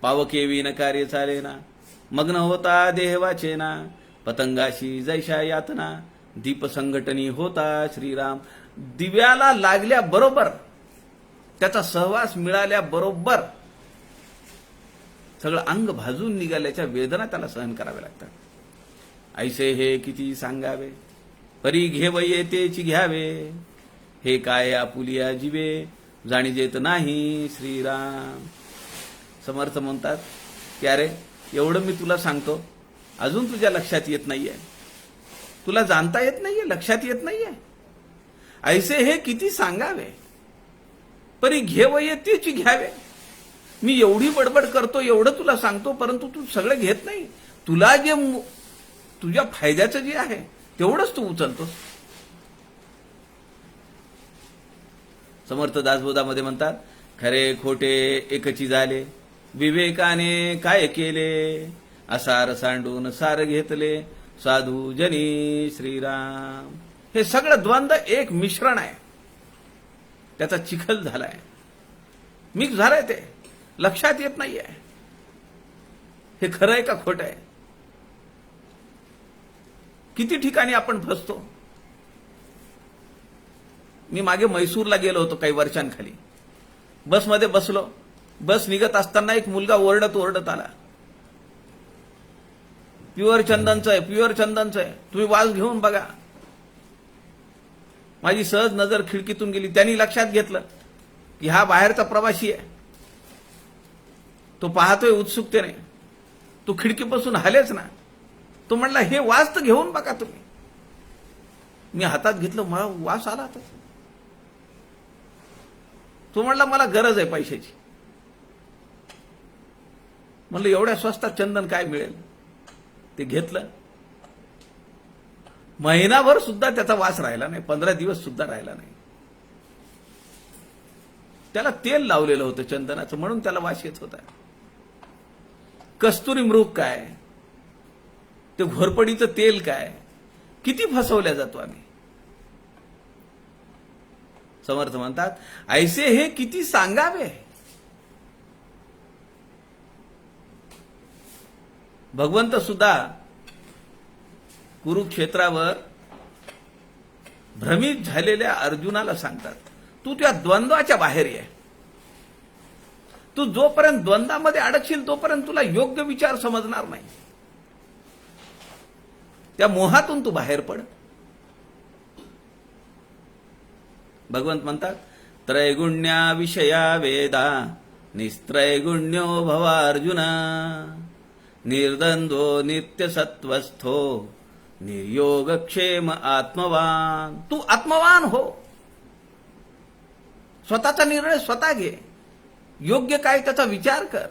पावके विण कार्य चालेना, मग्न होता देह वाचेना. पतंगाशी जैशा यातना, दीप संघटनी होता श्रीराम. दिव्याला लागल्या बरोबर, त्याचा सहवास मिळाल्या बरोबर सगळं अंग भाजून निघाल्याच्या वेदना त्याला सहन कराव्या लागतात. ऐसे हे किती सांगावे, परी घेव येतेची घ्यावे. हे काय आपुलिया जीवे, जाणीजेत नाही श्रीराम. समर्थ म्हणतात की अरे एवढं मी तुला सांगतो, अजून तुझ्या लक्षात येत नाहीये. तुला जाणता येत नाहीये, लक्षात येत नाहीये. ऐसे हे किती सांगावे, परी घेव येतेची घ्यावे. मी एवढी बडबड करतो, एवढं तुला सांगतो, परंतु तू सगळं घेत नाही. तुला जे तुझ्या फायद्याचं जे आहे तेवढंच तू उचलतोस. समर्थ दासबोधामध्ये म्हणतात, खरे खोटे एकची झाले, विवेकाने काय केले. असार सांडून सार घेतले, साधू जनी श्रीराम. हे सगळं द्वंद्व एक मिश्रण आहे. त्याचा चिखल झालाय, मिक्स झालाय. ते लक्षात येत नाहीये हे खरं आहे का खोटं आहे. किती ठिकाणी आपण फसतो. मी मागे मैसूरला गेलो होतो काही वर्षांखाली. बसमध्ये बसलो. बस निघत असताना एक मुलगा ओरडत ओरडत आला, प्युअर चंदनचं आहे, प्युअर चंदनचं आहे, तुम्ही वास घेऊन बघा. माझी सहज नजर खिडकीतून गेली. त्यांनी लक्षात घेतलं की हा बाहेरचा प्रवासी आहे. तो पाहतोय उत्सुकतेने. तो खिडकीपासून हलेच ना. तो म्हणला, हे वास तर घेऊन बघा तुम्ही. मी हातात घेतलं, मला वास आला. तो म्हणला, मला गरज आहे पैशाची. म्हणलं, एवढ्या स्वस्तात चंदन काय मिळेल. ते घेतलं. महिनाभर सुद्धा त्याचा वास राहिला नाही, 15 दिवस सुद्धा राहिला नाही. त्याला तेल लावलेलं होतं चंदनाचं, म्हणून त्याला वास येत होता. कस्तुरी मृग काय, ते घोरपडीचं तेल काय, किती फसवल्या जातो आम्ही. समर्थ म्हणतात, ऐसे हे किती सांगावे. भगवंत सुद्धा कुरुक्षेत्रावर भ्रमित झालेल्या अर्जुनाला सांगतात, तू त्या द्वंद्वाच्या बाहेर ये. तू जोपर्यंत द्वंद्वामध्ये अडकशील तोपर्यंत तुला योग्य विचार समजणार नाही. त्या मोहातून तू बाहेर पड. भगवंत म्हणतात, त्रैगुण्या विषया वेदा निस्त्रैगुण्यो भवार्जुना निर्द्वंद्वो नित्यसत्वस्थो निर्योगक्षेम आत्मवान. तू आत्मवान हो. स्वतःचा निर्णय स्वतः घे. योग्य काय त्याचा विचार कर.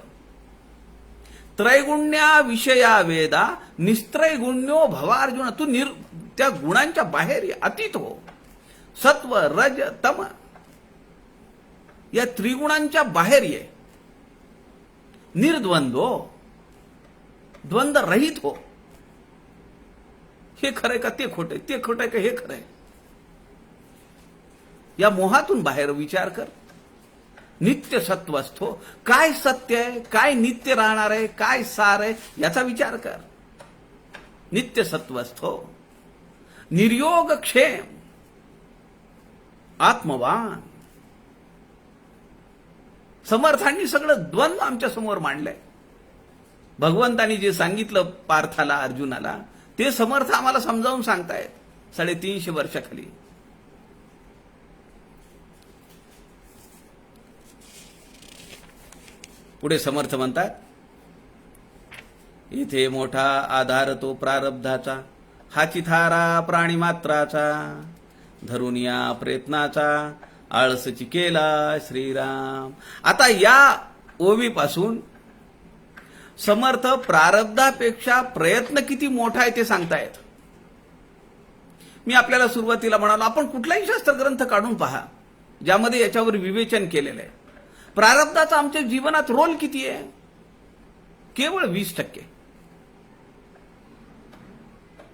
त्रैगुण्या विषया वेदा निस्त्रैगुण्यो भवार्जुन. तू त्या गुणांच्या बाहेर ये, अतीत हो. सत्व रज तम या त्रिगुणांच्या बाहेर ये. निर्द्वंद्व, द्वंद्व रहित हो. हे खरंय का ते खोटंय, ते खोटंय का हे खरंय. या मोहातून बाहेर विचार कर. नित्य सत्वस्थो, काय सत्य आहे, काय नित्य राहणार आहे, काय सार आहे याचा विचार कर. नित्य सत्वस्थो निर्योग क्षेम आत्मवान. समर्थांनी सगळं द्वंद्व आमच्या समोर मांडलंय. भगवंतांनी जे सांगितलं पार्थाला, अर्जुनाला, ते समर्थ आम्हाला समजावून सांगतायत 350 वर्षाखाली. पुढे समर्थ म्हणतात, इथे मोठा आधार तो प्रारब्धाचा, हा चिथारा प्राणी मात्राचा, धरून या प्रयत्नाचा आळसची केला श्रीराम. आता या ओवीपासून समर्थ प्रारब्धापेक्षा प्रयत्न किती मोठा आहे ते सांगतायत. मी आपल्याला सुरुवातीला म्हणालो, आपण कुठलाही शास्त्र ग्रंथ काढून पहा ज्यामध्ये याच्यावर विवेचन केलेलं आहे. प्रारब्धाचा आमच्या जीवनात रोल किती आहे? केवळ 20%.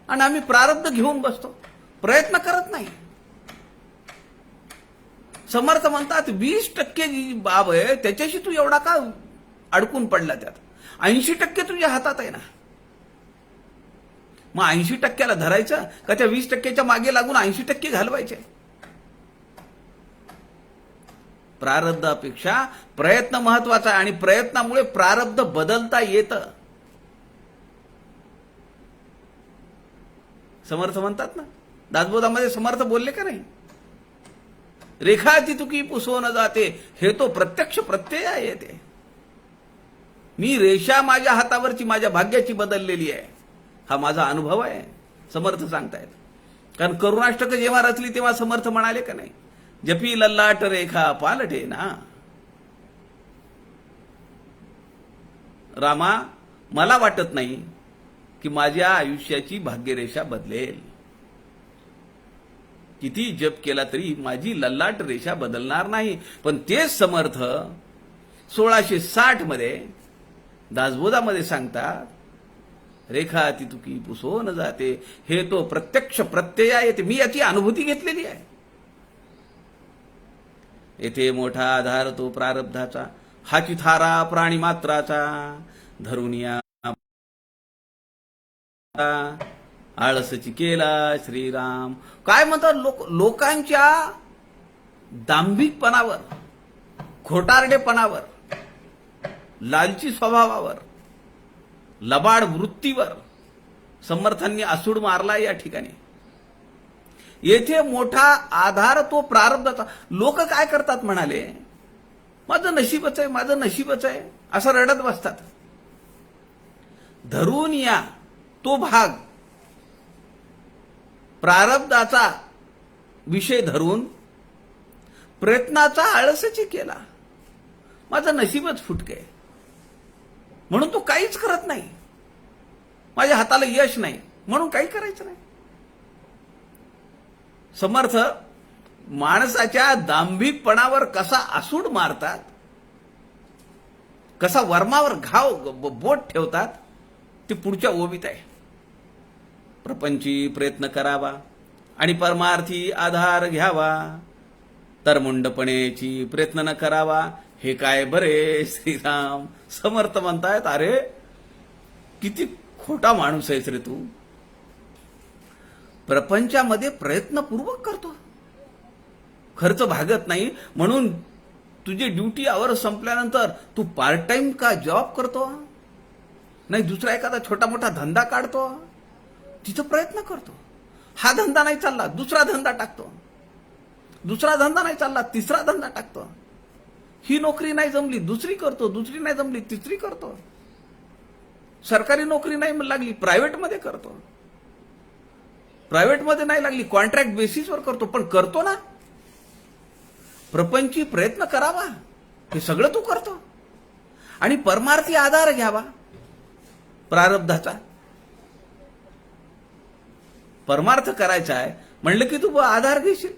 आणि आम्ही प्रारब्ध घेऊन बसतो, प्रयत्न करत नाही. समर्थ म्हणतात 20% जी बाब आहे त्याच्याशी तू एवढा का अडकून पडला? त्यात 80% तुझ्या हातात आहे ना. मग 80%ला धरायचं का त्या 20%च्या मागे लागून 80% घालवायचे? प्रारब्धापेक्षा प्रयत्न महत्वाचा आहे आणि प्रयत्नामुळे प्रारब्ध बदलता येतं. समर्थ म्हणतात ना, दासबोधामध्ये समर्थ बोलले का नाही? रेखा ती तुकी पुसवून जाते, हे तो प्रत्यक्ष प्रत्यय येते. मी रेषा माझ्या हातावरची माझ्या भाग्याची बदललेली आहे, हा माझा अनुभव आहे. समर्थ सांगतायत. कारण करुणाष्टक जेव्हा रचली तेव्हा समर्थ म्हणाले का नाही, जपी लल्लाट रेखा पालटे ना. रामा, मला वाटत नाही की माझ्या आयुष्याची भाग्यरेषा बदलेल. किती जप केला तरी माझी लल्लाट रेषा बदलणार नाही. पण तेच समर्थ 1660 मध्ये दासबोधामध्ये सांगतात, रेखा ती तुकी पुसवून जाते, हे तो प्रत्यक्ष प्रत्यय येते. मी याची अनुभूती घेतलेली आहे. येथे मोठा आधार तो प्रारब्धाचा, हा चिथारा प्राणी मात्राचा, धरून या आळसची केला श्रीराम. काय म्हणतात लोकांच्या दांभिकपणावर, खोटारडेपणावर, लालची स्वभावावर, लबाड वृत्तीवर समर्थांनी आसूड मारला या ठिकाणी. येथे मोठा आधार तो प्रारब्धाचा. लोक काय करतात म्हणाले, माझं नशीबच आहे, माझं नशीबच आहे, असं रडत बसतात. धरून या तो भाग प्रारब्धाचा विषय धरून प्रयत्नाचा आळसची केला. माझं नशीबच फुटके म्हणून तो काहीच करत नाही. माझ्या हाताला यश नाही म्हणून काही करायचं नाही. समर्थ माणसाच्या दांभिकपणावर कसा आसूड मारतात, कसा वर्मावर घाव बोट ठेवतात, ते पुढच्या ओवीत आहे. प्रपंची प्रयत्न करावा आणि परमार्थी आधार घ्यावा, तर मुंडपणेची प्रयत्न न करावा, हे काय बरे श्रीराम. समर्थ म्हणतायत, अरे किती खोटा माणूस आहेस रे तू. प्रपंचामध्ये प्रयत्नपूर्वक करतो, खर्च भागत नाही म्हणून तुझी ड्युटी आवर संपल्यानंतर तू पार्ट टाइम का जॉब करतो, नाही दुसरा एखादा छोटा मोठा धंदा काढतो, तिथं प्रयत्न करतो. हा धंदा नाही चालला दुसरा धंदा टाकतो, दुसरा धंदा नाही चालला तिसरा धंदा टाकतो. ही नोकरी नाही जमली दुसरी करतो, दुसरी नाही जमली तिसरी करतो. सरकारी नोकरी नाही लागली प्रायव्हेटमध्ये करतो, प्रायव्हेटमध्ये नाही लागली कॉन्ट्रॅक्ट बेसिसवर करतो, पण करतो ना. प्रपंची प्रयत्न करावा हे सगळं तू करतो. आणि परमार्थी आधार घ्यावा प्रारब्धाचा. परमार्थ करायचा आहे म्हणलं की तू आधार घेशील.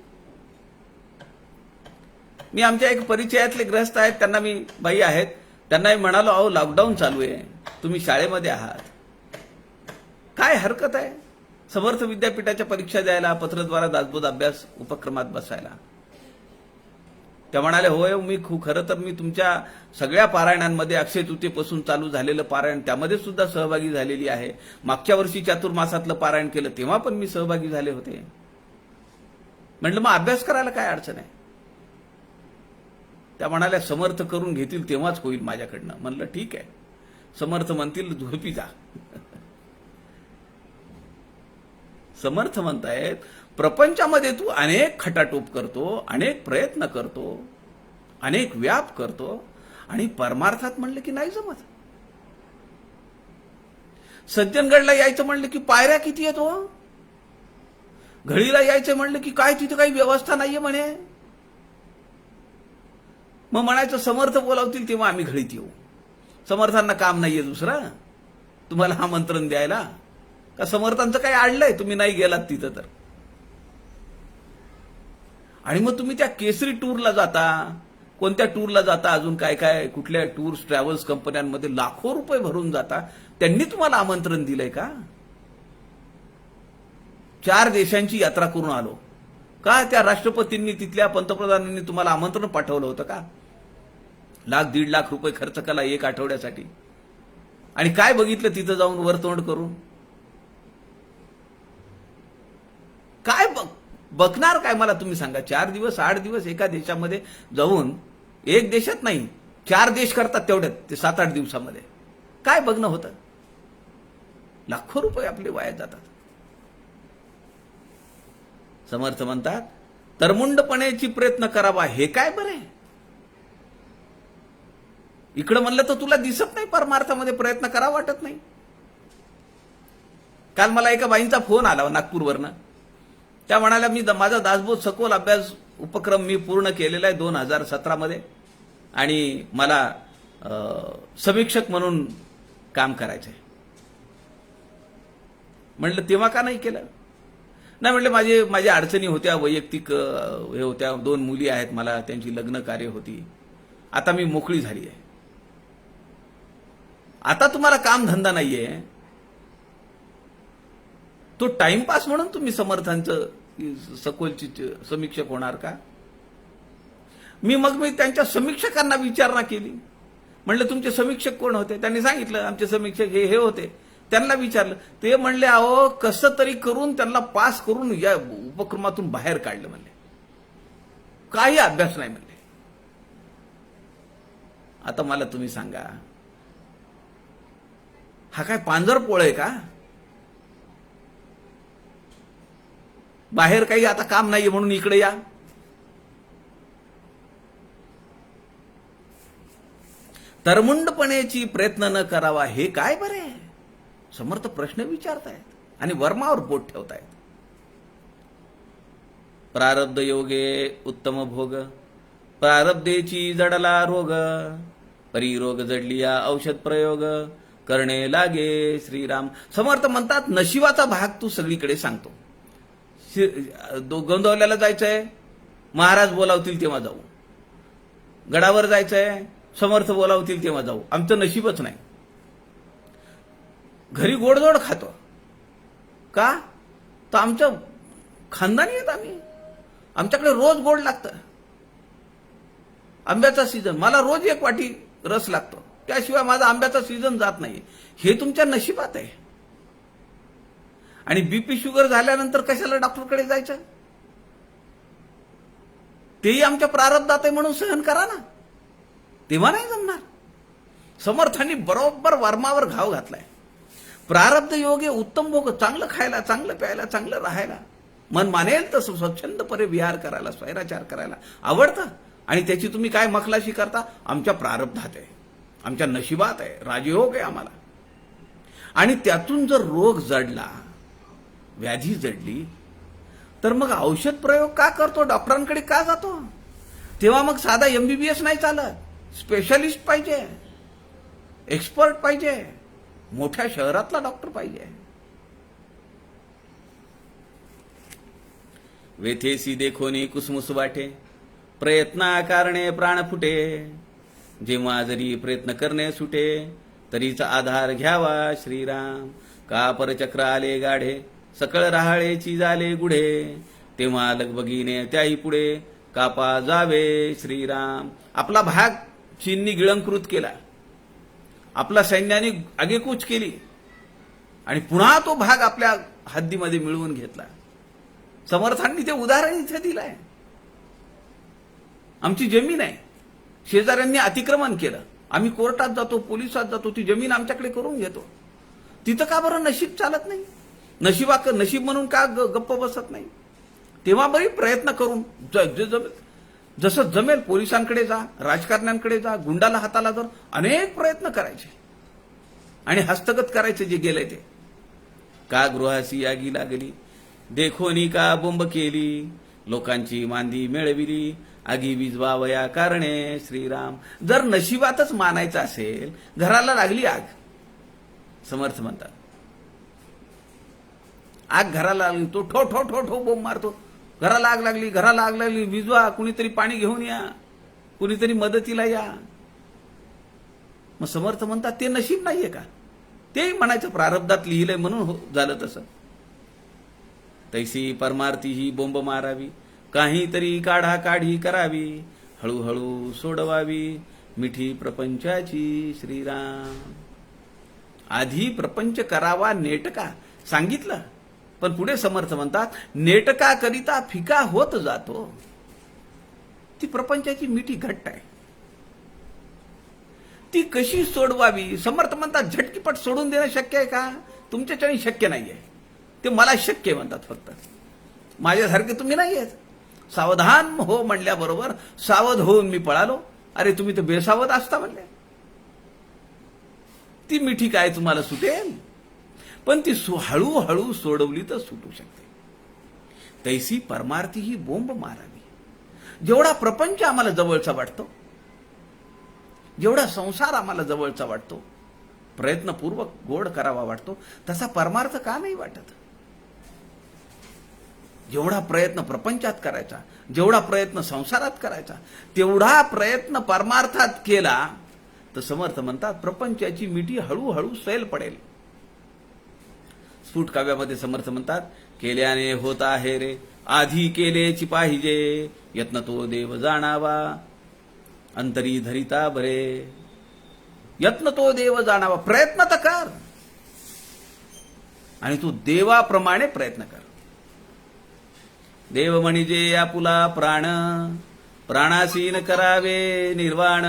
मी आमच्या एक परिचयातले ग्रस्त आहेत, त्यांना मी बाई आहेत, त्यांना मी म्हणालो अहो लॉकडाऊन चालू आहे, तुम्ही शाळेमध्ये आहात, काय हरकत आहे समर्थ विद्यापीठाच्या परीक्षा द्यायला, पत्रद्वारा दासबोध अभ्यास उपक्रमात बसायला. त्या म्हणाले होय मी खरं तर मी तुमच्या सगळ्या पारायणांमध्ये अक्षय तृतीयेपासून चालू झालेलं पारायण त्यामध्ये सुद्धा सहभागी झालेली आहे. मागच्या वर्षी चातुर्मासातलं पारायण केलं तेव्हा पण मी सहभागी झाले होते. म्हटलं मग अभ्यास करायला काय अडचण आहे. त्या म्हणाल्या समर्थ करून घेतील तेव्हाच होईल माझ्याकडनं. म्हणलं ठीक आहे, समर्थ म्हणतील झोपी जा. समर्थ म्हणतायत प्रपंचामध्ये तू अनेक खटाटोप करतो, अनेक प्रयत्न करतो, अनेक व्याप करतो आणि परमार्थात म्हणलं की नाही जमत. सज्जनगडला यायचं म्हणलं की पायऱ्या किती येतो, घळीला यायचं म्हणलं की काय तिथे काही व्यवस्था नाहीये म्हणे. मग म्हणायचं समर्थ बोलावतील तेव्हा आम्ही घळीत येऊ. समर्थांना काम नाहीये दुसरं तुम्हाला आमंत्रण द्यायला, का समर्थांचं काही आडलंय तुम्ही नाही गेलात तिथं तर. आणि मग तुम्ही त्या केसरी टूरला जाता, कोणत्या टूरला जाता, अजून काय काय कुठल्या टूर्स ट्रॅव्हल्स कंपन्यांमध्ये लाखो रुपये भरून जाता. त्यांनी तुम्हाला आमंत्रण दिलंय का. 4 देशांची यात्रा करून आलो का, त्या राष्ट्रपतींनी तिथल्या पंतप्रधानांनी तुम्हाला आमंत्रण पाठवलं होतं का. 1,00,000-1.5 लाख रुपये खर्च केला 1 आठवड्यासाठी, आणि काय बघितलं तिथं जाऊन वरतोंड करून. काय बघणार काय मला तुम्ही सांगा. 4 दिवस 8 दिवस एका देशामध्ये जाऊन, एक देशात नाही 4 देश करतात तेवढ्यात ते 7-8 दिवसामध्ये. काय बघणं होतं. लाखो रुपये आपले वाया जातात. समर्थ म्हणतात तरमुंडपणेची प्रयत्न करावा हे काय बरे. इकडं म्हणलं तर तुला दिसत नाही परमार्थामध्ये प्रयत्न करावा वाटत नाही. काल मला एका बाईंचा फोन आला नागपूरवरनं. त्या म्हणाल्या मी माझा दासबोध सखोल अभ्यास उपक्रम मी पूर्ण केलेला आहे 2017 मध्ये, आणि मला समीक्षक म्हणून काम करायचंय. म्हटलं तेव्हा का नाही केलं. नाही म्हटलं माझ्या अडचणी होत्या, वैयक्तिक हे होत्या, 2 मुली आहेत मला, त्यांची लग्न कार्य होती, आता मी मोकळी झाली आहे. आता तुम्हाला काम धंदा नाहीये, तो टाइमपास म्हणून तुम्ही समर्थांचं सखोलची समीक्षक होणार का. मी त्यांच्या समीक्षकांना विचारणा केली. म्हणलं तुमचे समीक्षक कोण होते. त्यांनी सांगितलं आमचे समीक्षक हे होते. त्यांना विचारलं, ते म्हणले अहो कसं तरी करून त्यांना पास करून या उपक्रमातून बाहेर काढलं. म्हणले काही अभ्यास नाही म्हणले. आता मला तुम्ही सांगा, हा काय पांजरपोळ आहे का. बाहेर काही आता काम नाहीये म्हणून इकडे या. तरमुंडपणेची प्रयत्न न करावा हे काय बरे. समर्थ प्रश्न विचारतायत आणि वर्मावर बोट ठेवतायत. प्रारब्ध योगे उत्तम भोग, प्रारब्धेची जडला रोग, परिरोग जडलिया औषध प्रयोग, करणे लागे श्रीराम. समर्थ म्हणतात नशिबाचा भाग तू सगळीकडे सांगतो. गोंदवल्याला जायचंय, महाराज बोलावतील तेव्हा जाऊ. गडावर जायचंय, समर्थ बोलावतील तेव्हा जाऊ. आमचं नशीबच नाही. घरी गोडधोड खातो का, तर आमच्या खानदानी आहेत आम्ही, आमच्याकडे रोज गोड लागतं. आंब्याचा सीझन, मला रोज 1 वाटी रस लागतो. त्याशिवाय माझा आंब्याचा सीझन जात नाही. हे तुमच्या नशिबात आहे. आणि बीपी शुगर झाल्यानंतर कशाला डॉक्टरकडे जायचं? तेही आमच्या प्रारब्धात आहे म्हणून सहन करा ना. तेव्हा नाही जमणार. समर्थांनी बरोबर वर्मावर घाव घातलाय. प्रारब्ध योग आहे उत्तम भोग, चांगलं खायला, चांगलं प्यायला, चांगलं राहायला, मन मानेल तसं स्वच्छंदपणे विहार करायला, स्वैराचार करायला आवडतं. आणि त्याची तुम्ही काय मखलाशी करता? आमच्या प्रारब्धात आहे, आमच्या नशिबात आहे, राजयोग आहे आम्हाला. आणि त्यातून जर रोग जडला, व्याधी जडली, तर मग औषध प्रयोग का करतो? डॉक्टरांकडे का जातो? तेव्हा मग साधा MBBS नाही चालत. स्पेशालिस्ट पाहिजे, एक्सपर्ट पाहिजे, मोठ्या शहरातला डॉक्टर पाहिजे. वेथेसी देखोनी कुसमुस वाटे, प्रयत्ना कारणे प्राण फुटे. जेव्हा जरी प्रयत्न करणे सुटे, तरीचा आधार घ्यावा श्रीराम. का परचक्र आले गाढे, सकळ राहाळेची झाले गुढे. तेव्हा लगबगीने त्याही पुढे, कापा जावे श्रीराम. आपला भाग चीननी गिळंकृत केला, आपला सैन्याने आगेकूच केली आणि पुन्हा तो भाग आपल्या हद्दीमध्ये मिळवून घेतला. समर्थांनी ते उदाहरण इथे दिलंय. आमची जमीन आहे, शेजाऱ्यांनी अतिक्रमण केलं, आम्ही कोर्टात जातो, पोलिसात जातो, ती जमीन आमच्याकडे करून घेतो. तिथं का बरं नशीब चालत नाही? नशीब म्हणून का गप्प बसत नाही? तेव्हा बरी प्रयत्न करून जसं जमेल पोलिसांकडे जा, राजकारण्यांकडे जा, गुंडाला हाताला धर, अनेक प्रयत्न करायचे आणि हस्तगत करायचे जे गेले ते. का गृहासी आगी लागली, देखोनी का बोंब केली. लोकांची मांदी मिळविली, आगी विजवावया कारणे श्रीराम. जर नशिबातच मानायचं असेल, घराला लागली आग, समर्थ म्हणतात, आग घराला लागली, तो ठो ठो ठो ठो बोंब मारतो. घराला आग लागली, घराला आग लागली, विजवा, कुणीतरी पाणी घेऊन या, कुणीतरी मदतीला या. मग समर्थ म्हणतात ते नशीब नाहीये का? तेही म्हणायचं प्रारब्धात लिहिलंय म्हणून झालं तसं. तैसी परमार्थी ही बोंब मारावी, काहीतरी काढा काढी करावी, हळूहळू सोडवावी मिठी प्रपंचाची श्रीराम. आधी प्रपंच करावा नेटका सांगितलं, पण पुढे समर्थ म्हणतात नेटका करिता फिका होत जातो. ती प्रपंचाची मिठी घट्ट आहे, ती कशी सोडवावी? समर्थ म्हणतात झटकीपट सोडून देणं शक्य आहे का? तुमच्याच्याने शक्य नाहीये. ते मला शक्य म्हणतात. फक्त माझ्यासारखे तुम्ही नाही आहेत. सावधान हो म्हणल्याबरोबर सावध होऊन मी पळालो. अरे तुम्ही तर बेसावध असता म्हणले. ती मिठी काय तुम्हाला सुटेल? पण ती हळूहळू सोडवली तर सुटू शकते. तैसी परमार्थी ही बोंब मारावी. जेवढा प्रपंच आम्हाला जवळचा वाटतो, जेवढा संसार आम्हाला जवळचा वाटतो, प्रयत्नपूर्वक गोड करावा वाटतो, तसा परमार्थ का नाही वाटत? जेवढा प्रयत्न प्रपंचात करायचा, जेवढा प्रयत्न संसारात करायचा, तेवढा प्रयत्न परमार्थात केला तर समर्थ म्हणतात प्रपंचाची मिठी हळूहळू सैल पडेल. स्फुट काव्यामध्ये समर्थ म्हणतात केल्याने होत आहे रे, आधी केलेची पाहिजे, यत्न तो देव जाणावा, अंतरी धरिता बरे. यत्न तो देव जाणावा, प्रयत्न तर कर आणि तू देवाप्रमाणे प्रयत्न कर. देव म्हणजे आपुला प्राण, प्राणासीन करावे निर्वाण.